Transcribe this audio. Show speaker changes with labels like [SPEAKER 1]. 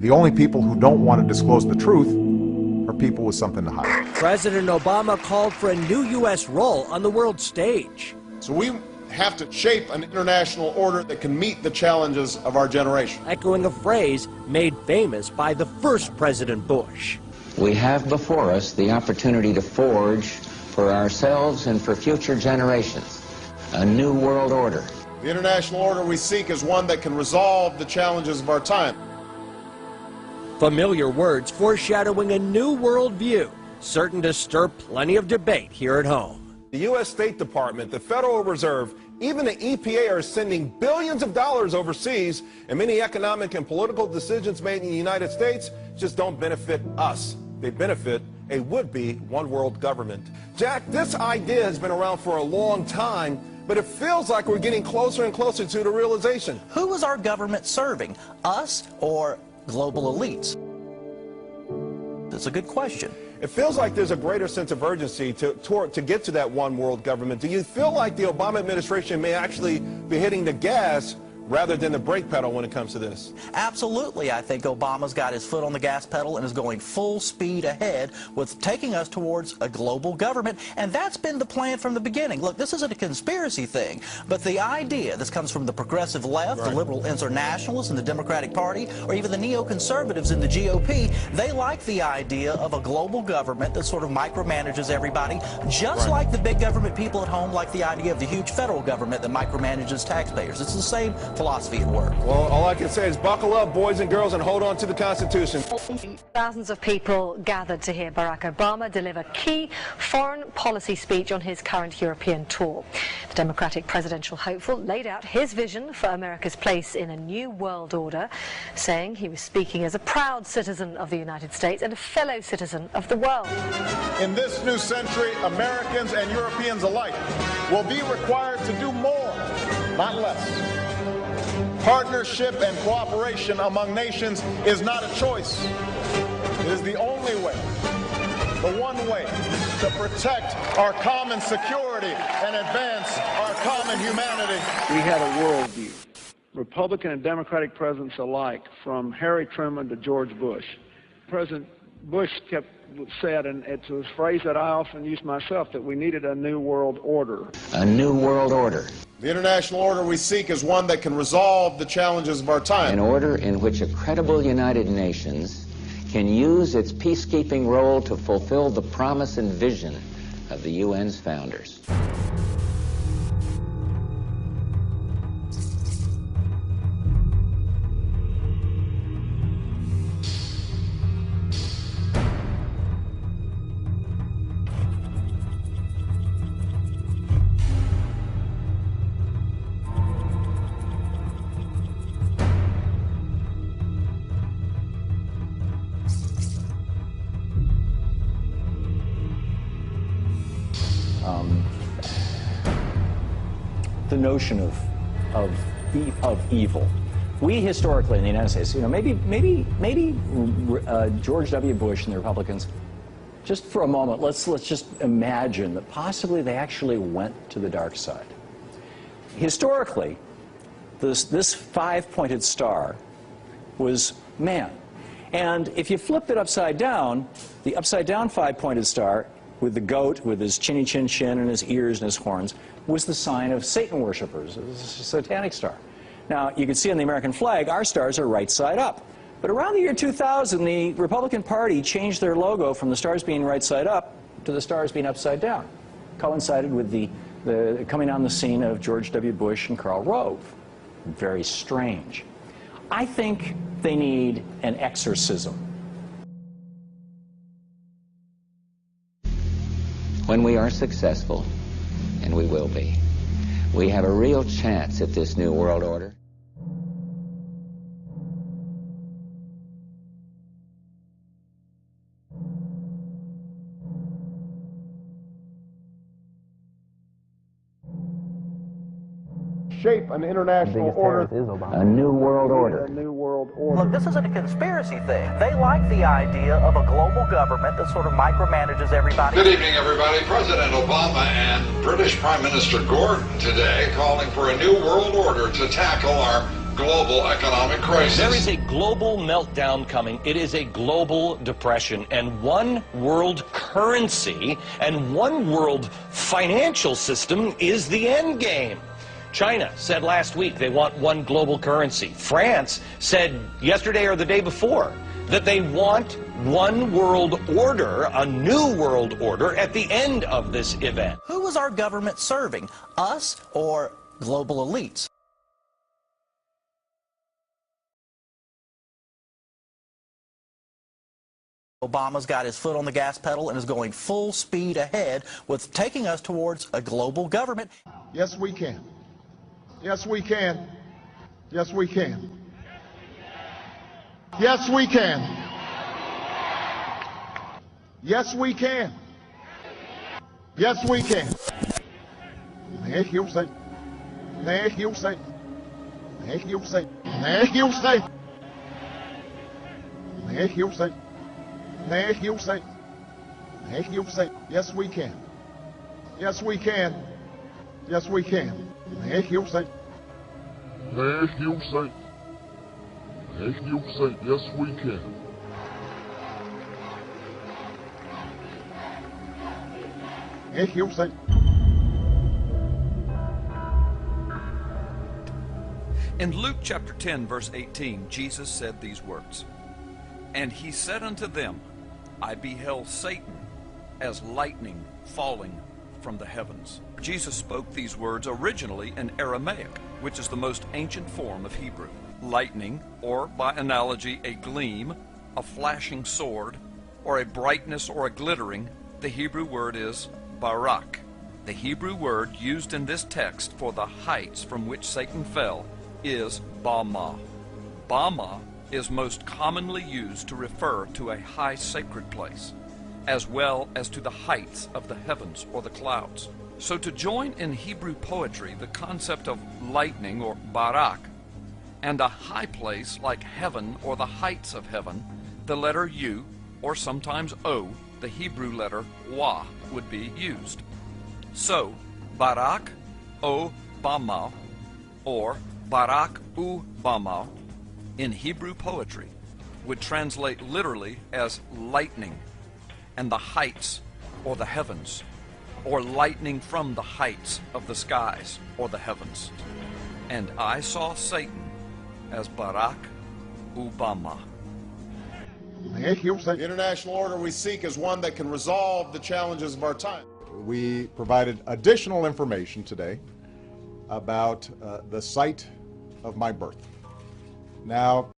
[SPEAKER 1] The only people who don't want to disclose the truth are people with something to hide.
[SPEAKER 2] President Obama called for a new U.S. role on the world stage.
[SPEAKER 3] So we have to shape an international order that can meet the challenges of our generation.
[SPEAKER 2] Echoing a phrase made famous by the first President Bush.
[SPEAKER 4] We have before us the opportunity to forge for ourselves and for future generations a new world order.
[SPEAKER 3] The international order we seek is one that can resolve the challenges of our time.
[SPEAKER 2] Familiar words foreshadowing a new worldview, certain to stir plenty of debate here at home.
[SPEAKER 5] The U.S. State Department, the Federal Reserve, even the EPA are sending billions of dollars overseas, and many economic and political decisions made in the United States just don't benefit us. They benefit a would-be one-world government. Jack, this idea has been around for a long time, but it feels like we're getting closer and closer to the realization.
[SPEAKER 6] Who is our government serving, us or global elites? That's a good question.
[SPEAKER 5] It feels like there's a greater sense of urgency to get to that one world government. Do you feel like the Obama administration may actually be hitting the gas rather than the brake pedal when it comes to this?
[SPEAKER 6] Absolutely. I think Obama's got his foot on the gas pedal and is going full speed ahead with taking us towards a global government, and that's been the plan from the beginning. Look, this isn't a conspiracy thing, but the idea, this comes from the progressive left, the liberal internationalists in the Democratic Party, or even the neoconservatives in the GOP, they like the idea of a global government that sort of micromanages everybody, just like the big government people at home like the idea of the huge federal government that micromanages taxpayers. It's the same philosophy at work.
[SPEAKER 5] Well, all I can say is buckle up, boys and girls, and hold on to the Constitution.
[SPEAKER 7] Thousands of people gathered to hear Barack Obama deliver key foreign policy speech on his current European tour. The Democratic presidential hopeful laid out his vision for America's place in a new world order, saying he was speaking as a proud citizen of the United States and a fellow citizen of the world.
[SPEAKER 3] In this new century, Americans and Europeans alike will be required to do more, not less. Partnership and cooperation among nations is not a choice. It is the only way, the one way, to protect our common security and advance our common humanity.
[SPEAKER 8] We had a worldview, Republican and Democratic presidents alike, from Harry Truman to George Bush. President Bush said, and it's a phrase that I often use myself, that we needed a new world order.
[SPEAKER 4] A new world order.
[SPEAKER 3] The international order we seek is one that can resolve the challenges of our time.
[SPEAKER 4] An order in which a credible United Nations can use its peacekeeping role to fulfill the promise and vision of the UN's founders.
[SPEAKER 9] The notion of evil. We historically in the United States, maybe George W. Bush and the Republicans, just for a moment, let's just imagine that possibly they actually went to the dark side. Historically, this five-pointed star was man. And if you flipped it upside down, the upside-down five-pointed star with the goat, with his chinny chin chin and his ears and his horns, was the sign of Satan worshippers. It was a satanic star. Now, you can see on the American flag, our stars are right side up. But around the year 2000, the Republican Party changed their logo from the stars being right side up to the stars being upside down. Coincided with the coming on the scene of George W. Bush and Karl Rove. Very strange. I think they need an exorcism.
[SPEAKER 4] When we are successful, and we will be, we have a real chance at this new world order.
[SPEAKER 3] Shape an international order.
[SPEAKER 4] A new world order.
[SPEAKER 8] A new world order.
[SPEAKER 6] Look, this isn't a conspiracy thing. They like the idea of a global government that sort of micromanages everybody.
[SPEAKER 10] Good evening, everybody. President Obama and British Prime Minister Gordon today calling for a new world order to tackle our global economic crisis.
[SPEAKER 11] There is a global meltdown coming. It is a global depression. And one world currency and one world financial system is the end game. China said last week they want one global currency. France said yesterday or the day before that they want one world order, a new world order, at the end of this event.
[SPEAKER 6] Who is our government serving? Us or global elites? Obama's got his foot on the gas pedal and is going full speed ahead with taking us towards a global government.
[SPEAKER 3] Yes, we can. Yes, we can. Yes, we can. Yes, we can. Yes, we can. Yes, we can. Nej, hiểu sig. Nej, hiểu sig. Nej, hiểu sig. Nej, hiểu sig. Nej, hiểu sig. Nej, hiểu sig. Nej, hiểu sig. Yes, we can. Yes, we can. Yes, we can. Nej, hiểu sig. Nej, hiểu sig. Nej, hiểu sig. Yes, we can. Nej, hiểu sig.
[SPEAKER 12] In Luke chapter 10, verse 18, Jesus said these words, "And he said unto them, I beheld Satan as lightning falling from the heavens." Jesus spoke these words originally in Aramaic, which is the most ancient form of Hebrew. Lightning, or by analogy a gleam, a flashing sword, or a brightness or a glittering, the Hebrew word is barak. The Hebrew word used in this text for the heights from which Satan fell is Bama. Bama is most commonly used to refer to a high sacred place, as well as to the heights of the heavens or the clouds. So to join in Hebrew poetry the concept of lightning or barak and a high place like heaven or the heights of heaven, the letter U, or sometimes O, the Hebrew letter Wa, would be used. So Barak O Bama, or Barak U Bama, in Hebrew poetry would translate literally as lightning and the heights or the heavens, or lightning from the heights of the skies or the heavens. And I saw Satan as Barak U Bama.
[SPEAKER 3] The international order we seek is one that can resolve the challenges of our time.
[SPEAKER 1] We provided additional information today about the site of my birth. Now,